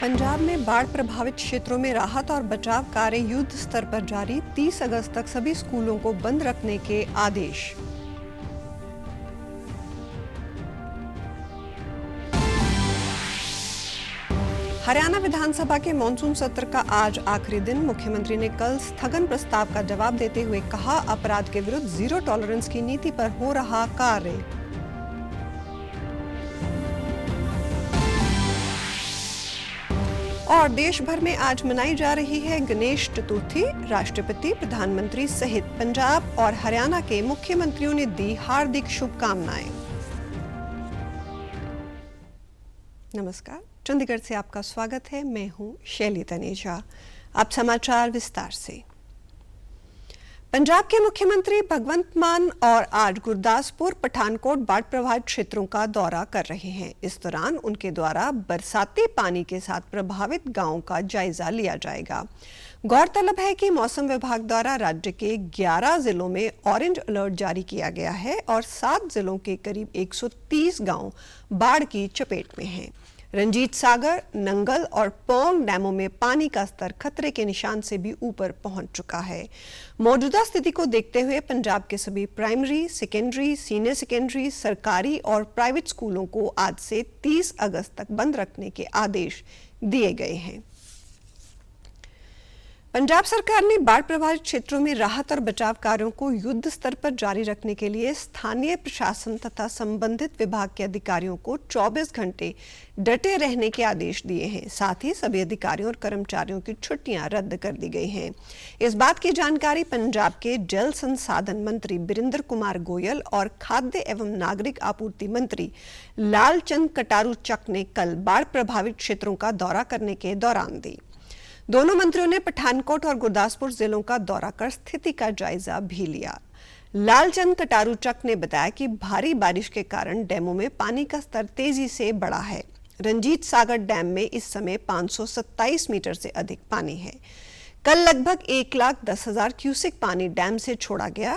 पंजाब में बाढ़ प्रभावित क्षेत्रों में राहत और बचाव कार्य युद्ध स्तर पर जारी। 30 अगस्त तक सभी स्कूलों को बंद रखने के आदेश। हरियाणा विधानसभा के मॉनसून सत्र का आज आखिरी दिन। मुख्यमंत्री ने कल स्थगन प्रस्ताव का जवाब देते हुए कहा, अपराध के विरुद्ध जीरो टॉलरेंस की नीति पर हो रहा कार्य। और देश भर में आज मनाई जा रही है गणेश चतुर्थी। राष्ट्रपति, प्रधानमंत्री सहित पंजाब और हरियाणा के मुख्यमंत्रियों ने दी हार्दिक शुभकामनाएं। नमस्कार, चंडीगढ़ से आपका स्वागत है। मैं हूं शैली तनेजा। अब समाचार विस्तार से। पंजाब के मुख्यमंत्री भगवंत मान और आज गुरदासपुर, पठानकोट बाढ़ प्रभावित क्षेत्रों का दौरा कर रहे हैं। इस दौरान उनके द्वारा बरसाती पानी के साथ प्रभावित गांवों का जायजा लिया जाएगा। गौरतलब है कि मौसम विभाग द्वारा राज्य के 11 जिलों में ऑरेंज अलर्ट जारी किया गया है और 7 जिलों के करीब 130 गांव बाढ़ की चपेट में हैं। रंजीत सागर, नंगल और पौंग डैमों में पानी का स्तर खतरे के निशान से भी ऊपर पहुंच चुका है। मौजूदा स्थिति को देखते हुए पंजाब के सभी प्राइमरी, सेकेंडरी, सीनियर सेकेंडरी, सरकारी और प्राइवेट स्कूलों को आज से 30 अगस्त तक बंद रखने के आदेश दिए गए हैं। पंजाब सरकार ने बाढ़ प्रभावित क्षेत्रों में राहत और बचाव कार्यों को युद्ध स्तर पर जारी रखने के लिए स्थानीय प्रशासन तथा संबंधित विभाग के अधिकारियों को 24 घंटे डटे रहने के आदेश दिए हैं। साथ ही सभी अधिकारियों और कर्मचारियों की छुट्टियां रद्द कर दी गई हैं। इस बात की जानकारी पंजाब के जल संसाधन मंत्री बिरेंद्र कुमार गोयल और खाद्य एवं नागरिक आपूर्ति मंत्री लालचंद कटारू चक ने कल बाढ़ प्रभावित क्षेत्रों का दौरा करने के दौरान दी। दोनों मंत्रियों ने पठानकोट और गुरदासपुर जिलों का दौरा कर स्थिति का जायजा भी लिया। लालचंद कटारू चक ने बताया कि भारी बारिश के कारण डैमों में पानी का स्तर तेजी से बढ़ा है। रंजीत सागर डैम में इस समय 527 मीटर से अधिक पानी है। कल लगभग 1,10,000 क्यूसेक पानी डैम से छोड़ा गया,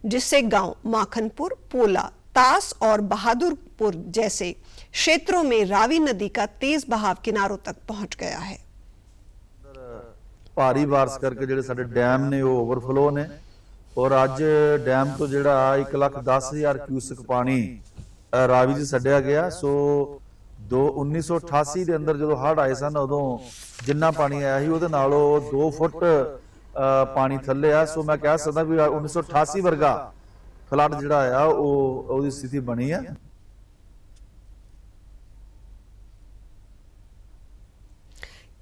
जिससे गांव माखनपुर, पोला, तास और बहादुरपुर जैसे क्षेत्रों में रावी नदी का तेज बहाव किनारों तक पहुंच गया है। भारी बारिश करके ਜਿਹੜੇ ਸਾਡੇ ਡੈਮ ਨੇ ਉਹ ਓਵਰਫਲੋ ਨੇ ਔਰ ਅੱਜ ਡੈਮ ਤੋਂ ਜਿਹੜਾ 1,10,000 ਕਿਊਸਕ ਪਾਣੀ ਰਾਵੀ 'ਚ ਛੱਡਿਆ ਗਿਆ। ਸੋ 1988 ਦੇ ਅੰਦਰ ਜਦੋਂ ਹੜ੍ਹ ਆਏ ਸਨ ਉਦੋਂ ਜਿੰਨਾ ਪਾਣੀ ਆਇਆ ਸੀ ਉਹਦੇ ਨਾਲੋਂ 2 ਫੁੱਟ ਪਾਣੀ ਥੱਲੇ ਆ। ਸੋ ਮੈਂ ਕਹਿ ਸਕਦਾ ਵੀ 1988 ਵਰਗਾ ਫਲੱਡ ਜਿਹੜਾ ਆ ਉਹਦੀ ਸਥਿਤੀ ਬਣੀ ਆ।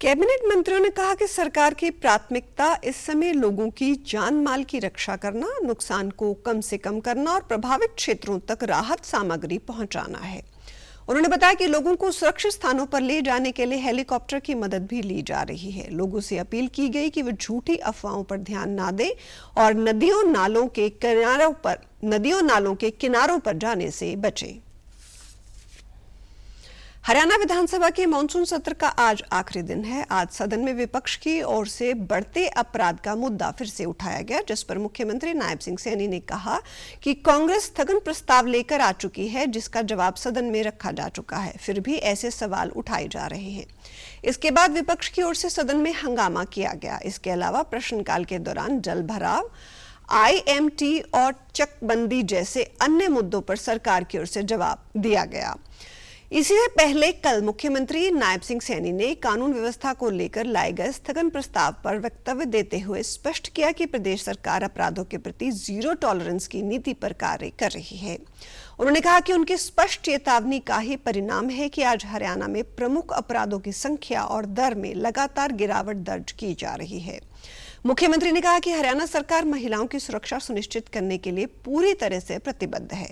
कैबिनेट मंत्रियों ने कहा कि सरकार की प्राथमिकता इस समय लोगों की जान माल की रक्षा करना, नुकसान को कम से कम करना और प्रभावित क्षेत्रों तक राहत सामग्री पहुंचाना है। उन्होंने बताया कि लोगों को सुरक्षित स्थानों पर ले जाने के लिए हेलीकॉप्टर की मदद भी ली जा रही है। लोगों से अपील की गई कि वे झूठी अफवाहों पर ध्यान ना दें और नदियों नालों के किनारों पर जाने से बचें। हरियाणा विधानसभा के मॉनसून सत्र का आज आखिरी दिन है। आज सदन में विपक्ष की ओर से बढ़ते अपराध का मुद्दा फिर से उठाया गया, जिस पर मुख्यमंत्री नायब सिंह सैनी ने कहा कि कांग्रेस स्थगन प्रस्ताव लेकर आ चुकी है, जिसका जवाब सदन में रखा जा चुका है, फिर भी ऐसे सवाल उठाए जा रहे हैं। इसके बाद विपक्ष की ओर से सदन में हंगामा किया गया। इसके अलावा प्रश्नकाल के दौरान जल भराव, IMT और चकबंदी जैसे अन्य मुद्दों पर सरकार की ओर से जवाब दिया गया। इसी से पहले कल मुख्यमंत्री नायब सिंह सैनी ने कानून व्यवस्था को लेकर लाए गए स्थगन प्रस्ताव पर वक्तव्य देते हुए स्पष्ट किया कि प्रदेश सरकार अपराधों के प्रति जीरो टॉलरेंस की नीति पर कार्य कर रही है। उन्होंने कहा कि उनकी स्पष्ट चेतावनी का ही परिणाम है कि आज हरियाणा में प्रमुख अपराधों की संख्या और दर में लगातार गिरावट दर्ज की जा रही है। मुख्यमंत्री ने कहा कि हरियाणा सरकार महिलाओं की सुरक्षा सुनिश्चित करने के लिए पूरी तरह से प्रतिबद्ध है।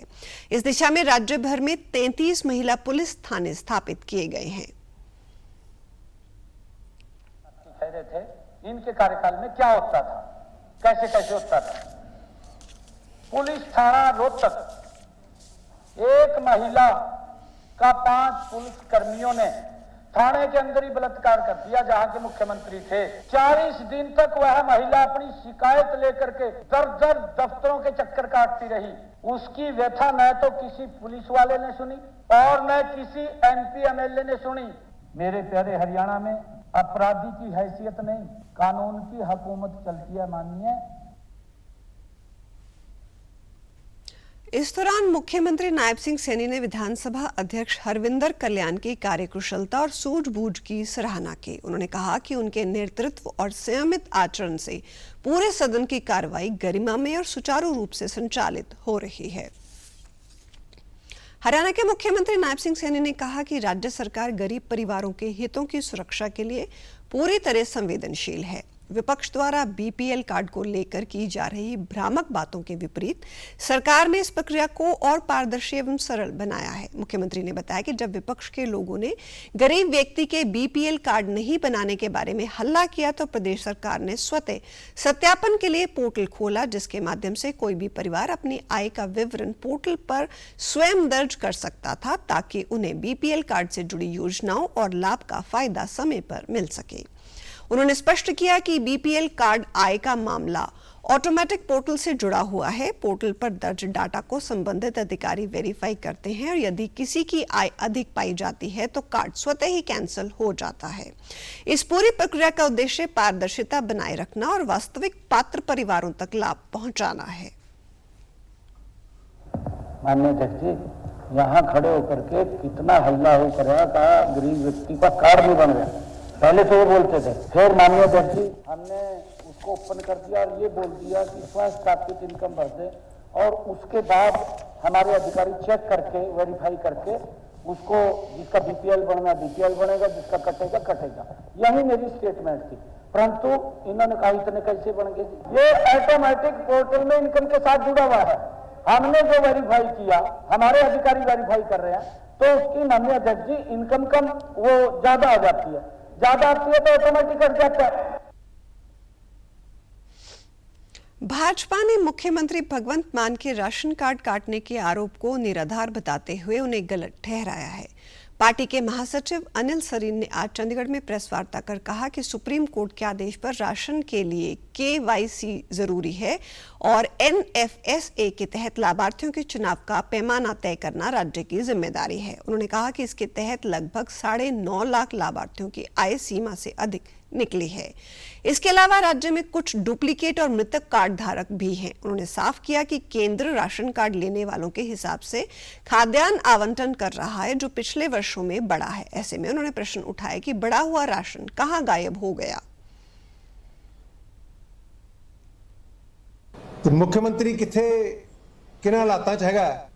इस दिशा में राज्य भर में 33 महिला पुलिस थाने स्थापित किए गए हैं। थे इनके कार्यकाल में क्या होता था, कैसे कैसे होता था। पुलिस थाना रोहतक, एक महिला का 5 पुलिस कर्मियों ने थाने के अंदर ही बलात्कार कर दिया, जहां के मुख्यमंत्री थे। 40 दिन तक वह महिला अपनी शिकायत लेकर के दर दफ्तरों के चक्कर काटती रही। उसकी व्यथा न तो किसी पुलिस वाले ने सुनी और न किसी MP MLA ने सुनी। मेरे प्यारे हरियाणा में अपराधी की हैसियत नहीं, कानून की हुकूमत चलती है माननीय। इस दौरान मुख्यमंत्री नायब सिंह सैनी ने विधानसभा अध्यक्ष हरविंदर कल्याण की कार्यकुशलता और सूझबूझ की सराहना की। उन्होंने कहा कि उनके नेतृत्व और संयमित आचरण से पूरे सदन की कार्रवाई गरिमामय और सुचारू रूप से संचालित हो रही है। हरियाणा के मुख्यमंत्री नायब सिंह सैनी ने कहा कि राज्य सरकार गरीब परिवारों के हितों की सुरक्षा के लिए पूरी तरह संवेदनशील है। विपक्ष द्वारा बीपीएल कार्ड को लेकर की जा रही भ्रामक बातों के विपरीत सरकार ने इस प्रक्रिया को और पारदर्शी एवं सरल बनाया है। मुख्यमंत्री ने बताया कि जब विपक्ष के लोगों ने गरीब व्यक्ति के बीपीएल कार्ड नहीं बनाने के बारे में हल्ला किया तो प्रदेश सरकार ने स्वतः सत्यापन के लिए पोर्टल खोला, जिसके माध्यम से कोई भी परिवार अपनी आय का विवरण पोर्टल पर स्वयं दर्ज कर सकता था, ताकि उन्हें बीपीएल कार्ड से जुड़ी योजनाओं और लाभ का फायदा समय पर मिल सके। उन्होंने स्पष्ट किया कि बीपीएल कार्ड आय का मामला ऑटोमेटिक पोर्टल से जुड़ा हुआ है। पोर्टल पर दर्ज डाटा को संबंधित अधिकारी वेरीफाई करते हैं और यदि किसी की आय अधिक पाई जाती है तो कार्ड स्वतः ही कैंसिल हो जाता है। इस पूरी प्रक्रिया का उद्देश्य पारदर्शिता बनाए रखना और वास्तविक पात्र परिवारों तक लाभ पहुंचाना है। माननीय अध्यक्ष जी, यहाँ खड़े होकर के कितना हल्ला हो कर रहा था, गरीब व्यक्ति का कार्ड नहीं बन गया। पहले तो ये बोलते थे, फिर माननीय अध्यक्ष जी हमने उसको ओपन कर दिया और ये बोल दिया कि स्वस्थापित इनकम भर दे, और उसके बाद हमारे अधिकारी चेक करके वेरीफाई करके उसको जिसका बीपीएल बनना बीपीएल बनेगा, जिसका कटेगा कटेगा। यही मेरी स्टेटमेंट थी, परंतु इन्होंने कहा इतने कैसे बन गए। ये ऑटोमेटिक पोर्टल में इनकम के साथ जुड़ा हुआ है। हमने जो वेरीफाई किया, हमारे अधिकारी वेरीफाई कर रहे हैं, तो उसकी माननीय अध्यक्ष जी इनकम कम वो ज्यादा आ जाती है, ज्यादा आती है तो ऑटोमेटिक कट जाता है। भाजपा ने मुख्यमंत्री भगवंत मान के राशन कार्ड काटने के आरोप को निराधार बताते हुए उन्हें गलत ठहराया है। पार्टी के महासचिव अनिल सरीन ने आज चंडीगढ़ में प्रेस वार्ता कर कहा कि सुप्रीम कोर्ट के आदेश पर राशन के लिए केवाईसी जरूरी है और एनएफएसए के तहत लाभार्थियों के चुनाव का पैमाना तय करना राज्य की जिम्मेदारी है। उन्होंने कहा कि इसके तहत लगभग 9.5 लाख लाभार्थियों की आय सीमा से अधिक निकली है। इसके अलावा राज्य में कुछ डुप्लीकेट और मृतक कार्ड धारक भी हैं। उन्होंने साफ किया कि केंद्र राशन कार्ड लेने वालों के हिसाब से खाद्यान्न आवंटन कर रहा है, जो पिछले वर्षों में बढ़ा है। ऐसे में उन्होंने प्रश्न उठाया कि बढ़ा हुआ राशन कहां गायब हो गया। तो मुख्यमंत्री किथे किन हालातां च हैगा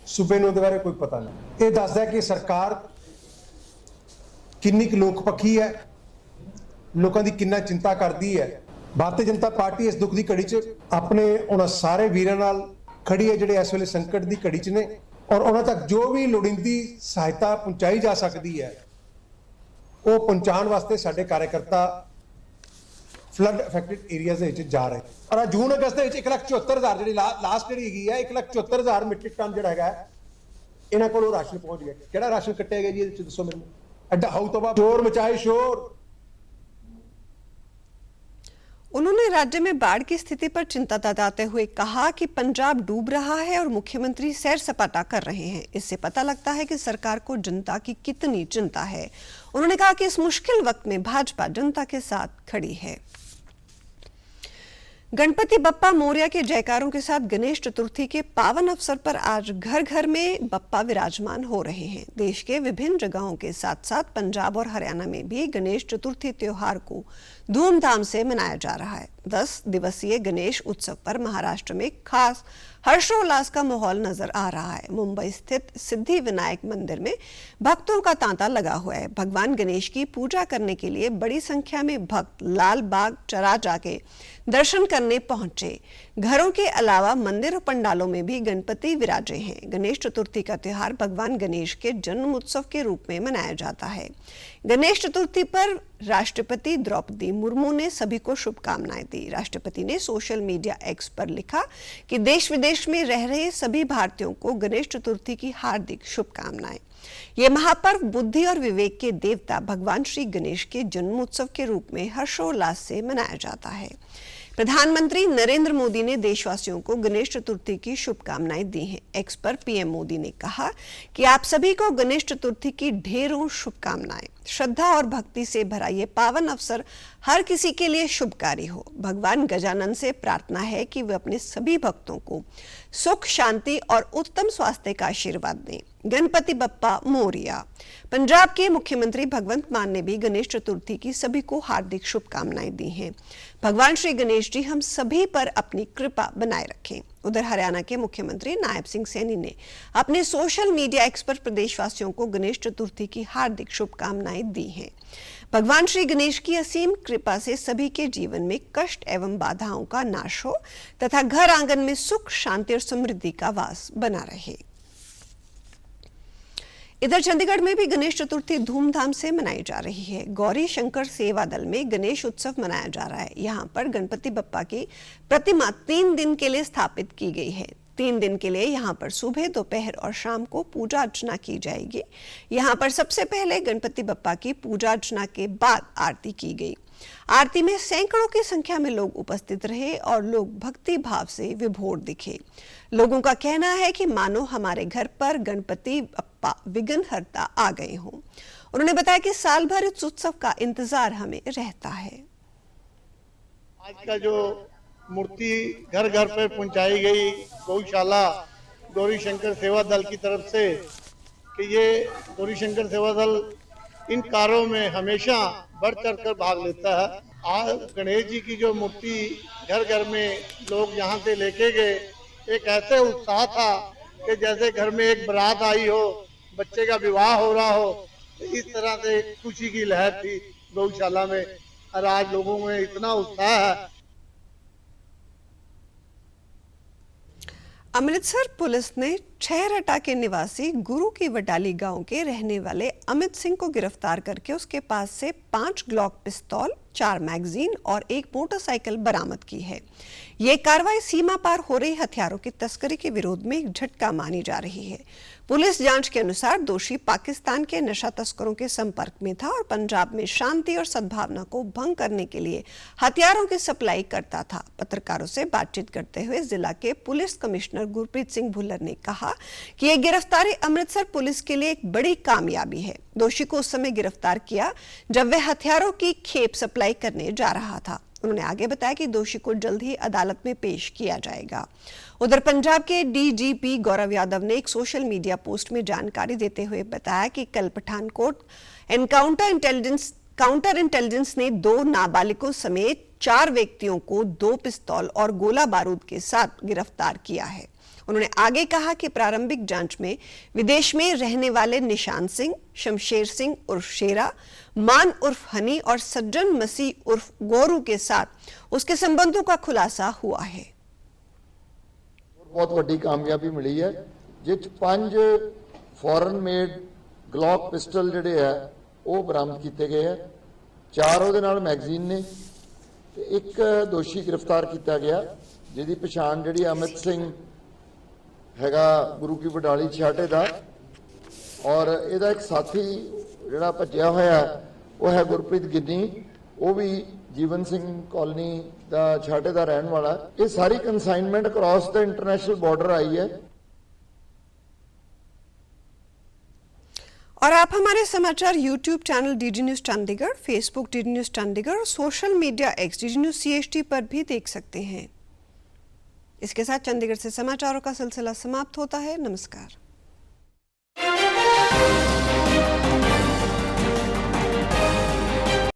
सूबे नूं, बारे कोई पता नहीं। ये दसदा कि सरकार किन्नी क लोक पक्षी है, लोगों की कितना चिंता करती है। भारतीय जनता पार्टी इस दुख की घड़ी च अपने उन्होंने सारे वीरों नाल खड़ी है जिहड़े इस वेले संकट की घड़ी च ने, और उन्होंने तक जो भी लोड़ींदी सहायता पहुंचाई जा सकती है वो पहुंचाने वास्ते साडे कार्यकर्ता फ्लड अफेक्टेड एरियाज दे जा रहे हैं। और जून अगस्त दे 1,74,000 जी लास्ट जी है 1,74,000 मीट्रिक टन जो है इन्होंने को राशन पहुंच गया। कि राशन कट्टे गए जी दसो मैनूं, एडा हाउ तबाह शोर मचाए शोर। उन्होंने राज्य में बाढ़ की स्थिति पर चिंता जताते हुए कहा कि पंजाब डूब रहा है और मुख्यमंत्री सैर सपाटा कर रहे हैं। इससे पता लगता है कि सरकार को जनता की कितनी चिंता है। उन्होंने कहा कि इस मुश्किल वक्त में भाजपा जनता के साथ खड़ी है। गणपति बप्पा मोरया के जयकारों के साथ गणेश चतुर्थी के पावन अवसर पर आज घर घर में बप्पा विराजमान हो रहे हैं। देश के विभिन्न जगहों के साथ साथ पंजाब और हरियाणा में भी गणेश चतुर्थी त्योहार को धूमधाम से मनाया जा रहा है। 10 दिवसीय गणेश उत्सव पर महाराष्ट्र में खास हर्षोल्लास का माहौल नजर आ रहा है। मुंबई स्थित सिद्धि विनायक मंदिर में भक्तों का तांता लगा हुआ है। भगवान गणेश की पूजा करने के लिए बड़ी संख्या में भक्त लाल बाग चौराहा जाके दर्शन करने पहुंचे। घरों के अलावा मंदिर और पंडालों में भी गणपति विराजे हैं। गणेश चतुर्थी का त्योहार भगवान गणेश के जन्म उत्सव के रूप में मनाया जाता है। गणेश चतुर्थी पर राष्ट्रपति द्रौपदी मुर्मू ने सभी को शुभकामनाएं दी। राष्ट्रपति ने सोशल मीडिया एक्स पर लिखा कि देश विदेश में रह रहे सभी भारतीयों को गणेश चतुर्थी की हार्दिक शुभकामनाएं। यह महापर्व बुद्धि और विवेक के देवता भगवान श्री गणेश के जन्मोत्सव के रूप में हर्षोल्लास से मनाया जाता है। प्रधानमंत्री नरेंद्र मोदी ने देशवासियों को गणेश चतुर्थी की शुभकामनाएं दी हैं। एक्स पर पीएम मोदी ने कहा कि आप सभी को गणेश चतुर्थी की ढेरों शुभकामनाएं। श्रद्धा और भक्ति से भरा ये पावन अवसर हर किसी के लिए शुभकारी हो। भगवान गजानन से प्रार्थना है कि वे अपने सभी भक्तों को सुख, शांति और उत्तम स्वास्थ्य का आशीर्वाद दें। गणपति बप्पा मोरिया। पंजाब के मुख्यमंत्री भगवंत मान ने भी गणेश चतुर्थी की सभी को हार्दिक शुभकामनाएं दी हैं। भगवान श्री गणेश जी हम सभी पर अपनी कृपा बनाए रखें। उधर हरियाणा के मुख्यमंत्री नायब सिंह सैनी ने अपने सोशल मीडिया एक्स पर प्रदेशवासियों को गणेश चतुर्थी की हार्दिक शुभकामनाएं दी हैं। भगवान श्री गणेश की असीम कृपा से सभी के जीवन में कष्ट एवं बाधाओं का नाश हो तथा घर आंगन में सुख, शांति और समृद्धि का वास बना रहे। इधर चंडीगढ़ में भी गणेश चतुर्थी धूमधाम से मनाई जा रही है। गौरी शंकर सेवा दल में गणेश उत्सव मनाया जा रहा है। यहाँ पर गणपति बप्पा की प्रतिमा 3 दिन के लिए स्थापित की गई है। 3 दिन के लिए यहाँ पर सुबह, दोपहर और शाम को पूजा अर्चना की जाएगी। यहाँ पर सबसे पहले गणपति बप्पा की पूजा अर्चना के बाद आरती की गई। आरती में सैकड़ों की संख्या में लोग उपस्थित रहे और लोग भक्ति भाव से विभोर दिखे। लोगों का कहना है कि मानो हमारे घर पर गणपति बप्पा विघ्नहर्ता आ गए हों। उन्होंने बताया कि साल भर इस उत्सव का इंतजार हमें रहता है। आज का जो मूर्ति घर घर पे पहुंचाई गई गौशाला गौरी शंकर सेवा दल की तरफ से, कि ये गौरी शंकर सेवा दल इन कार्यों में हमेशा बढ़ चढ़ कर भाग लेता है। आज गणेश जी की जो मूर्ति घर घर में लोग यहाँ से लेके गए, एक ऐसे उत्साह था कि जैसे घर में एक बारात आई हो, बच्चे का विवाह हो रहा हो, तो इस तरह से खुशी की लहर थी गौशाला में। और आज लोगों में इतना उत्साह है। अमृतसर पुलिस ने छहरटा के निवासी गुरु की वडाली गांव के रहने वाले अमित सिंह को गिरफ्तार करके उसके पास से 5 ग्लॉक पिस्तौल, 4 मैगजीन और 1 मोटरसाइकिल बरामद की है। ये कार्रवाई सीमा पार हो रही हथियारों की तस्करी के विरोध में एक झटका मानी जा रही है। पुलिस जांच के अनुसार दोषी पाकिस्तान के नशा तस्करों के संपर्क में था और पंजाब में शांति और सद्भावना को भंग करने के लिए हथियारों की सप्लाई करता था। पत्रकारों से बातचीत करते हुए जिला के पुलिस कमिश्नर गुरप्रीत सिंह भुल्लर ने कहा कि यह गिरफ्तारी अमृतसर पुलिस के लिए एक बड़ी कामयाबी है। दोषी को उस समय गिरफ्तार किया जब वह हथियारों की खेप सप्लाई करने जा रहा था। उन्होंने आगे बताया कि दोषी को जल्द ही अदालत में पेश किया जाएगा। उधर पंजाब के डीजीपी गौरव यादव ने एक सोशल मीडिया पोस्ट में जानकारी देते हुए बताया कि कल पठानकोट काउंटर इंटेलिजेंस ने 2 नाबालिगों समेत 4 व्यक्तियों को 2 पिस्तौल और गोला बारूद के साथ गिरफ्तार किया है। उन्होंने आगे कहा कि प्रारंभिक जांच में विदेश में रहने वाले निशान सिंह, शमशेर सिंह उर्फ शेरा, मान उर्फ हनी और सज्जन मसीह उर्फ गोरू के साथ उसके संबंधों का खुलासा हुआ है। बहुत बड़ी कामयाबी मिली है, जिस 5 फॉरन मेड ग्लॉक पिस्टल जिहड़े है वो बरामद किए गए हैं। 4 ਉਹਦੇ ਨਾਲ मैगजीन ने ते 1 दोषी गिरफ्तार किया गया, जिहदी पछाण जिहड़ी अमित सिंह हैगा गुरु की वडाली छाटे का, और ਇਹਦਾ एक साथी ਜਿਹੜਾ ਭੱਜਿਆ ਹੋਇਆ ਉਹ है गुरप्रीत गिन्नी, वो भी जीवन सिंह कॉलोनी ਦਾ ਛਾਟੇ ਦਾ ਰਹਿਣ ਵਾਲਾ। ਇਹ ਸਾਰੀ consignment across the international border आई है। और आप हमारे समाचार YouTube channel DD news Chandigarh, Facebook DD news Chandigarh और social media X DD news CHT पर भी देख सकते हैं। इसके साथ चंडीगढ़ से समाचारों का सिलसिला समाप्त होता है। नमस्कार।